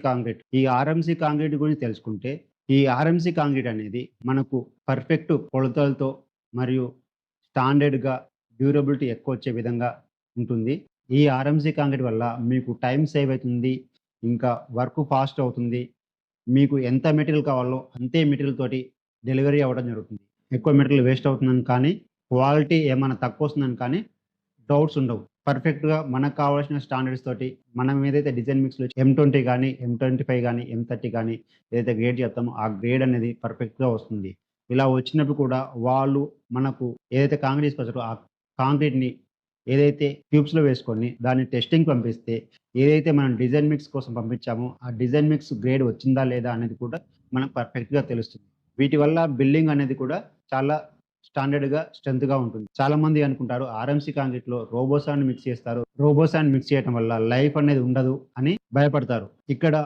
Concrete. ఈ RMC concrete గురించి తెలుసుకుంటే, ఈ ఆర్ఎంసీ కాంక్రీట్ అనేది మనకు పర్ఫెక్ట్ కొలతలతో మరియు స్టాండర్డ్‌గా డ్యూరబిలిటీ ఎక్కువొచ్చే విధంగా ఉంటుంది. ఈ ఆర్ఎంసీ కాంక్రీట్ వల్ల మీకు టైమ్ సేవ్ అయితుంది. ఇంకా వర్క్ ఫాస్ట్ అవుతుంది. మీకు ఎంత మెటీరియల్ కావాలో అంతే మెటీరియల్ తోటి డెలివరీ అవ్వడం జరుగుతుంది. ఎక్కువ మెటీరియల్ వేస్ట్ అవుతుందని కానీ, క్వాలిటీ ఏమన్నా తక్కువొస్తుందని కానీ డౌట్స్ ఉండవు. పర్ఫెక్ట్‌గా మనకు కావాల్సిన స్టాండర్డ్స్ తోటి మనం ఏదైతే డిజైన్ మిక్స్‌లో M20 గానీ, M25 గానీ, M30 గానీ ఏదైతే గ్రేడ్ చెప్తామో ఆ గ్రేడ్ అనేది పర్ఫెక్ట్‌గా వస్తుంది. ఇలా వచ్చినప్పుడు కూడా వాళ్ళు మనకు ఏదైతే కాంక్రీట్ తీసుకొచ్చారో ఆ కాంక్రీట్‌ని ఏదైతే ట్యూబ్స్‌లో వేసుకొని దాన్ని టెస్టింగ్‌కి పంపిస్తే ఏదైతే మనం డిజైన్ మిక్స్ కోసం పంపించామో ఆ డిజైన్ మిక్స్ గ్రేడ్ వచ్చిందా లేదా అనేది కూడా మనకు పర్ఫెక్ట్‌గా తెలుస్తుంది. వీటి వల్ల బిల్డింగ్ అనేది కూడా చాలా స్టాండర్డ్‌గా, స్ట్రెంగ్త్‌గా ఉంటుంది. చాలామంది అనుకుంటారు ఆర్ఎంసీ కాంక్రీట్‌లో రోబోసాండ్ మిక్స్ చేస్తారు. రోబోసాండ్ మిక్స్ చేయటం వల్ల లైఫ్ అనేది ఉండదు అని భయపడతారు. ఇక్కడ